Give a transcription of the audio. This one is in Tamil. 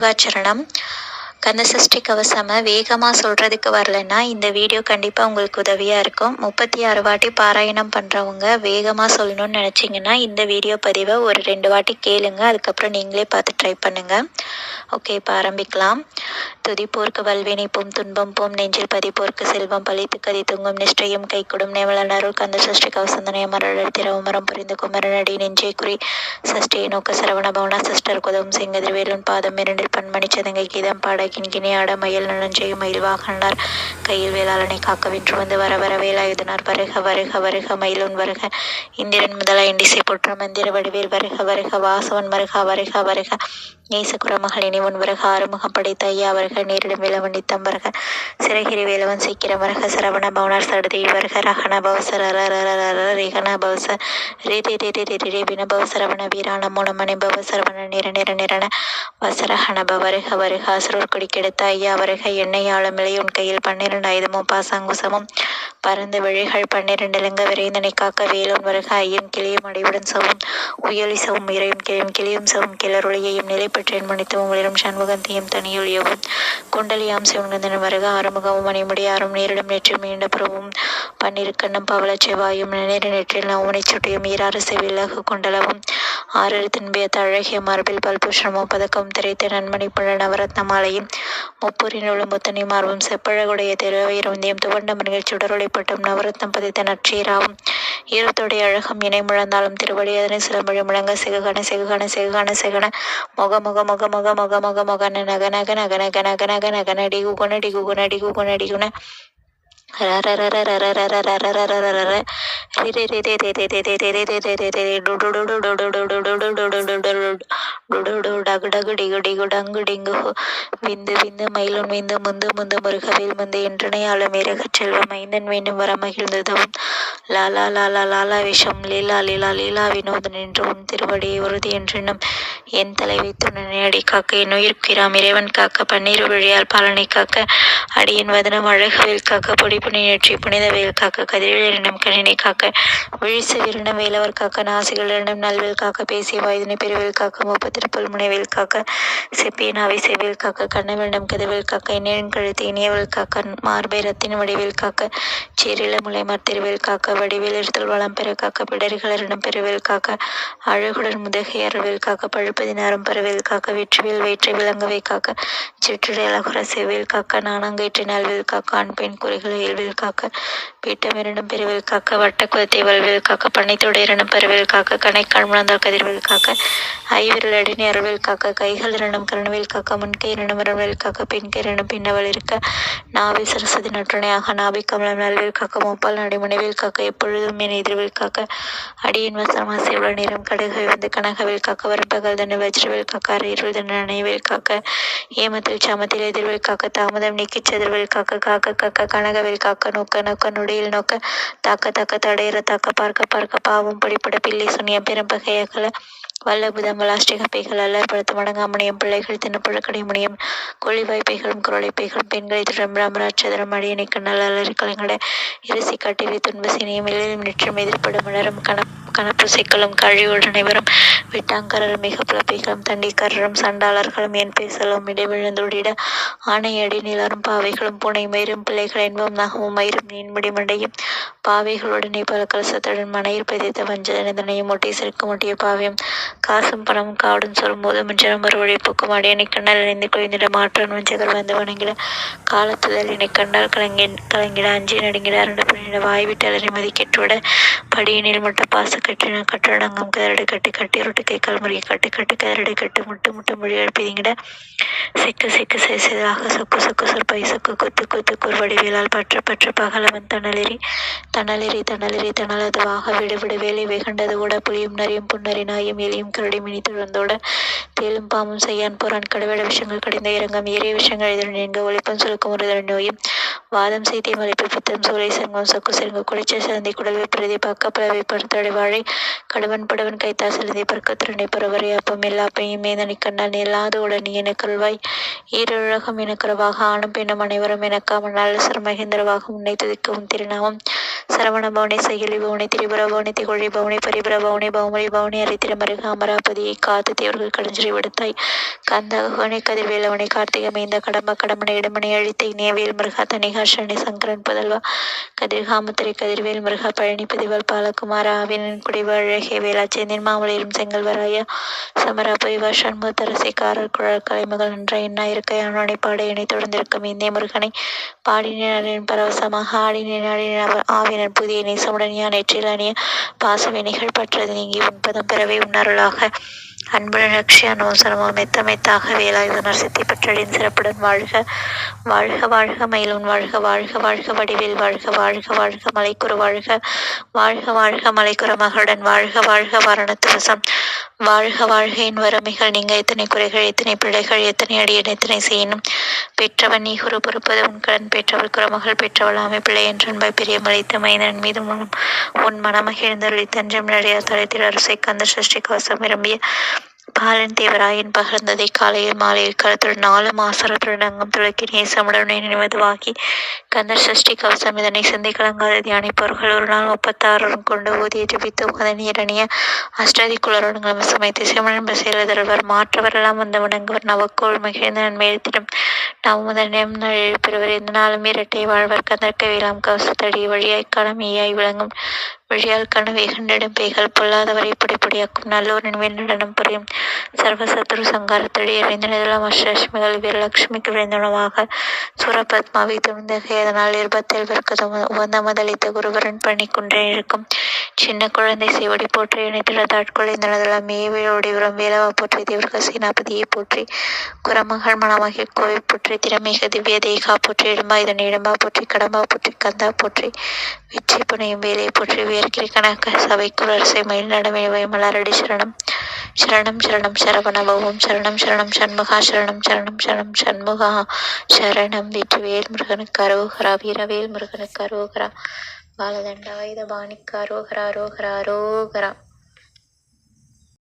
முருகாச்சரணம். கந்தசஷ்டி கவசம வேகமாக சொல்கிறதுக்கு வரலன்னா இந்த வீடியோ கண்டிப்பாக உங்களுக்கு உதவியாக இருக்கும். 36 வாட்டி பாராயணம் பண்ணுறவங்க வேகமாக சொல்லணும்னு நினச்சிங்கன்னா இந்த வீடியோ பதிவை ஒரு 2 வாட்டி கேளுங்க. அதுக்கப்புறம் நீங்களே பார்த்து ட்ரை பண்ணுங்கள். ஓகே, இப்போ ஆரம்பிக்கலாம். துதிப்போர்க்கு வல்வினை போம் துன்பம் போம் நெஞ்சில் பதிப்போர்க்கு செல்வம் பழித்து கதி தூங்கும் நிஷ்டையும் கைகொடும் நேவலனருள் கந்த சஷ்டி கவசந்தனைய மரழல் திரவமரம் புரிந்து குமரனடி நெஞ்சே குறி சஷ்டியை நோக்க சரவண பவனா சிஸ்டர் குதவும் செங்கதிர் வேலுன் பாதம் இரண்டில் பன்மணி சதங்கை கீதம் பாட கிண்கிணி ஆட மயில் நலஞ்செய்யும் மயில் வாகனார் கையில் வேளாளனை காக்க வென்று வந்து வர வர வேலாயுதனார் வருக வருக வருக மயிலுன் வருக இந்திரன் முதல இண்டிசை புற்ற மந்திர வடிவேல் வருக வருக வாசவன் வருக வருக வருக நேசகுர மகளினி உன் வருக ஆறுமுகம் படைத்த ஐயா வருக நேரிடும் வேலவன் நித்தம் வருக சிறகிரி வேலவன் சீக்கிரம் வருக சரவண பவனார் சடுதி வருக ரகண பவசர ரிகண பவச ரே வின பவசரவண வீரான மூலமணி பவசரவண நிற நிற நிரண வசரஹணப வருக வருக அசுரர் கொடி கெடுத்த ஐயா வருக எண்ணெய் ஆழமிலை உன் கையில் 12 ஆயுதமும் பாசாங்குசமும் பரந்த விழிகள் 12 லிங்க விரைந்தனை காக்க வேலோன் வருக ஐயும் கிளியும் அடிவுடன் சவும் உயலி சவும் இறையும் கிளியும் கிளியும் சவும் கிளரொளியையும் நிலை பெற்றேன் மணித்துவம் உளிரும் சண்முகந்தையும் தனியொழியவும் குண்டலியாம் சிவனந்தன் வருக ஆறுமுகமும் மணிமுடி ஆறும் நேரிடும் நெற்றில் மீண்ட புறவும் பன்னிருக்கண்ணும் பவள செவ்வாயும் நேர நெற்றில் நவமனை சுட்டியும் ஈராறு செவிலகு கொண்டளவும் ஆறரு தின்பியத்த அழகிய மார்பில் பல்புஷ்ணமும் பதக்கம் திரைத்த நன்மணி புழ நவரத்ன மாலையும் முப்பொறினுள்ளும் முத்தனை மார்பும் செப்பழகுடைய திருவயிரவந்தியம் துவண்ட மணிகள் சுடரொளிப்பட்டும் நவரத்னம் பதித்த நற்றீராவும் ஈரத்தோடைய அழகம் இணை முழந்தாலும் திருவடி அதனை சிலம்பழி முழங்க செகுகன செகுகன செகுகன செகன மொக மொக மொக மொக மொக மொக மொகன நக நக நக நக நக நக நகன டிகுகுண டிகுகுண டிகுகுண டிகுண விந்து விந்து மயிலும் விந்து முந்து முந்து முருகவேல் முந்து என்றனையாலும் இறகச் செல்வம் ஐந்தன் வேண்டும் வர மகிழ்ந்ததும் லாலா லாலா லாலா விஷம் லீலா லீலா லீலா வினோதன் என்று உன் திருவடியை உறுதி என்றென்னும் என் தலைவை துணனை அடி காக்க என் உயிர்க்கிறாம் இறைவன் காக்க பன்னீர் வழியால் பாலனை காக்க அடியின் வதனம் அழகுவேல் காக்க பொடி புனி ஏற்றி புனித வேல் காக்க கதிரிடம் கணினை காக்க விழிசு விரணம் வேலவர் காக்க நாசிகளிடம் நல்வேல் காக்க பேசிய வாயுதனை பெருவேல் காக்க முப்பத்திருப்பல் முனைவேல் காக்க செப்பிய நாவை செவ்வேல் காக்க கண்ணவரிடம் கதிர்வேல் காக்க இணையின் கழுத்து இனியவள் காக்க மார்பை ரத்தின வடிவேல் காக்க சேரில முளைமார் திருவேல் காக்க வடிவேல் இருத்தல் வளம் பெற காக்க பிடரிகளிடம் பெருவேல் காக்க அழகுடன் முதுகை அறவேல் காக்க பழுப்பதினாரும் பரவேல் காக்க வெற்றிவேல் வயிற்றை விளங்கவை காக்க சிற்றடை அழகுற செவ்வேல் காக்க நாணங்கயிற்றை நல்வேல் காக்க ஆண் பெண் குறிகளை இல்வேல் காக்க பீட்டமிரண்டும் பெருவேல் காக்க வட்ட குலத்தை வல்வேல் காக்க பண்ணைத்தோட இரண்டும் பருவேல் காக்க கணைக்கால் முழந்தால் கதிர்வேல் காக்க ஐவிரல் அடினி அறவேல் காக்க கைகள் இரண்டும் கருணவேல் காக்க முன்கை இரண்டும் வரவேல் காக்க பெண்கை இரண்டும் பின்னவள் இருக்க நாவில் சரஸ்வதி நற்றுணையாக நாபி கமலம் நல்வேல் காக்க மூப்பால் நடிமுனைவேல் காக்க எப்பொழுதும் என் எதிர்வேல் காக்க அடியின் வசனமா சேவல நிறம் கடுகை வந்து கனகவேல் காக்க வரப்பகல் தண்டு வஜ்ரவேல் காக்க அரையிருள் தண்டு அணைவேல் காக்க ஏமத்தில் சாமத்தில் எதிர்வேல் காக்க தாமதம் நீக்கி செதிர்வேல் காக்க காக்க காக்க கனகவேல் காக்க நோக்க நோக்க நொடியில் நோக்க தாக்க தாக்க தடையிற தாக்க பார்க்க பார்க்க பாவம் படிப்பட பிள்ளை சுனியம் பெரும்பகையகல வல்லபுதம் வலாஷ்டிக பைகள் அல்லற்படுத்த மடங்காமணியம் பிள்ளைகள் தின்னப்புழக்கடை முனியம் கொழிவாய்ப்பைகளும் குரலைப்பைகளும் பெண்களை திடம் ராமராட்சதரம் அடியணை கண்ணல் அலறி கலைஞட இரிசி காட்டிலை துன்பசினியும் எழிலும் நிற்றம் எதிர்ப்பட மலரும் கணப்புசைக்களும் கழிவுடனே வரும் விட்டாங்கரரும் மிக பிளப்பைகளும் தண்டிக்காரரும் சண்டாளர்களும் என் பேசலும் இடைவிழுந்தோடிட ஆணையடி நிலரும் பாவைகளும் பூனை மயிரும் பிள்ளைகள் என்பும் நகமும் மயிரும் நீன்முடி மண்டையும் பாவைகளுடனே பல கலசத்துடன் மனையில் பதித்த வஞ்சனையும் ஒட்டி சிறுக்கு முட்டிய பாவையும் காசும் பணமும் காடும் சொல்லும் போது மஞ்சளும் மறுவழி போக்கும் அடியணை கண்டால் இணைந்து குறைந்திட மாற்றான் வஞ்சகர் வந்து வணங்கிட காலத்துதல் என்னை கண்டால் கலங்கிட அஞ்சி நடுங்கிட அரண்டு பண்ணிட வாய் விட்டு அலறி மதி கெட்டுவிட படியினில் மட்டும் பாச கட்டின கட்டடங்கம் கதரடை கட்டி கட்டி ரொட்டு கை கால் முறையை கட்டு கட்டு கதரடை கட்டு முட்டு முட்டு மொழி எழுப்பிதிங்கிட சிக்கு சிக்கு செய்ததாக சொக்கு சொக்கு சொற்பை சொக்கு கொத்து கொத்து குறுவடிவேலால் பற்ற பற்ற பகலவன் தணலிரி தணலிரி தணலிரி தணலதுவாக விடு விடு வேலை வெகண்டது கூட புரியும் நரியும் புன்னரி நாயும் எலியும் கரடி மினி துழந்தோட தேலும் பாம்பும் செய்யான் போறான் கடவேட விஷயங்கள் கடிந்த இறங்கம் ஏறிய விஷயங்கள் எதிரும் எங்க ஒழிப்பம் சுருக்கும் ஒரு நோயும் வாதம் செய்தி மலைப்பு பித்தம் சூளை சங்கம் சொக்கு செருங்கு குடைச்ச சிறந்தி குடல்வை பிரதி பக்க பறவை படுத்தடை வாழை கடுவன் படவன் கைத்தா சிறந்தி பறக்கத்திறனை பரவரை அப்பம் எல்லாப்பையும் மேதனை கண்டால் நில்லாது உடனே என கல்வாய் ஈரழகம் எனக்குறவாக ஆணும் பெண்ணும் அனைவரும் எனக்காமல் நல்ல மகேந்திரவாக உன்னை துதிக்கவும் திருநாமம் சரவண பவனி சகிலி பவனி திரிபுர பவனி திகொழி பவனி பரிபுர பவனி பவுமரி பவனி அரித்திர மருக அமராபதியை காத்து தேவர்கள் கடுஞ்சிறை விடுத்தாய். கந்தகோணி கதிர்வேலவனை கார்த்திகை மைந்த கடம்ப கடமனை இடமனை அழித்த இனியவேல் முருகா தனிகாஷணி சங்கரன் புதல்வா கதிர்காமத்துறை கதிர்வேல் முருகா பழனி பதிவால் பாலகுமார ஆவினன் குடிவ அழகிய வேளாச்சேந்தின் மாமலையிலும் செங்கல்வராய சமரா பொய்வா சண்முகத்தரசி காரர் குழல் கலைமகள் நன்றாய் எண்ணா இருக்க யானோனை பாட இணை தொடர்ந்திருக்கும் இந்திய முருகனை பாடினேன் பரவசமாக ஆடினேன் ஆடினேன் ஆவினன் புதிய நேசமுடன் யான் நெற்றில் அணிய பாசவினைகள் பற்றது நீங்கி உன்பதம் பெறவே உன்னருளாக அன்புடன் லட்சியானோ சனமோ மெத்த மெத்தாக வேலாயுதனர் சித்தி பெற்றடின் சிறப்புடன் வாழ்க வாழ்க வாழ்க மயிலூன் வாழ்க வாழ்க வாழ்க வடிவேல் வாழ்க வாழ்க வாழ்க மலைக்குரு வாழ்க வாழ்க வாழ்க மலைக்குற மகளுடன் வாழ்க வாழ்க வரணத்துவசம் வாழ்க வாழ்க என் வறுமைகள் நீங்க எத்தனை குறைகள் எத்தனை பிழைகள் எத்தனை அடியன் எத்தனை செய்யணும் பெற்றவன் நீ குரு பொறுப்பது உன் கடன் பெற்றவள் குறமகள் பெற்றவள் ஆமை பிள்ளை என்றன்பை பிரியமளித்த மைனன் மீது உன் மனமகிழ்ந்தருளி தஞ்சம் நடைய தலைத்தில் அரசை கந்த சஷ்டி கவசம் விரும்பிய பாலன் தேவராயன் பகர்ந்ததை காலையில் மாலையில் கருத்துடன் 4 மாசரத்துடன் அங்கம் துளக்கி நேசமுடனே நினைவதுவாகி கந்தர் சஷ்டி கவசம் இதனை சிந்தை கலங்காத தியானிப்பவர்கள் ஒரு நாள் 36 கொண்டு ஊதிய ஜபித்து அதன் இரணிய அஷ்டாதி குளருடன் சமைத்து சிவனன் செயலதர்வர் மாற்றவரெல்லாம் வந்து வணங்குவர் நவக்கோள் மகிழ்ந்த நன்மையத்திடம் நாம் முதலிடம் எழுப்பிறவர் எந்த நாளும் இரட்டை வாழ்வர் கந்தற்க வேளாம் கவசத்தடி வழியாய் களமையாய் விளங்கும் வழியால் கனவை கண்டிடும் பேய்கள் பொல்லாதவரை பொடிப்பொடியாக்கும் நல்லோரின் நடனம் புரியும் சர்வசத்ரு சங்காரத்தடி அறிந்தனதெல்லாம் அஷ்டலட்சுமிகள் வீரலட்சுமிக்கு விளைந்துணவாக சூரபத்மாவை துணிந்தகை அதனால் இருபத்தில் விற்கது உகந்த முதலித்த குருவரன் பண்ணி குன்றே இருக்கும் சின்ன குழந்தை சிவடி போற்றி இணைத்திட தாட்கொள்ளைந்தனதெல்லாம் மேவேலோடி உரம் வேலவா போற்றி தேவர்கள் சேனாபதியை போற்றி குரமகள் மணமகி கோவை போற்றி திறமைக திவ்ய தேகா போற்றி இடும்பா இதன் இடம்பா போற்றி கடம்பா போற்றி கந்தா போற்றி வெற்றி புனையும் வேலையை போற்றி உயர்கிரி கணக்க சபைக்கு அரசை மயில் நடமை மலரடி சரணம் சரணம் சரணம் சரவணபவம் சரணம் சரணம் சண்முகா சரணம் சரணம் சரணம் சண்முகா சரணம் வெற்றிவேல் முருகனுக்கு அரோகரா வீரவேல் முருகனுக்கு அரோகரா பாலதண்டாயுத பாணிக்கு அரோகரா அரோகரா அரோகரா.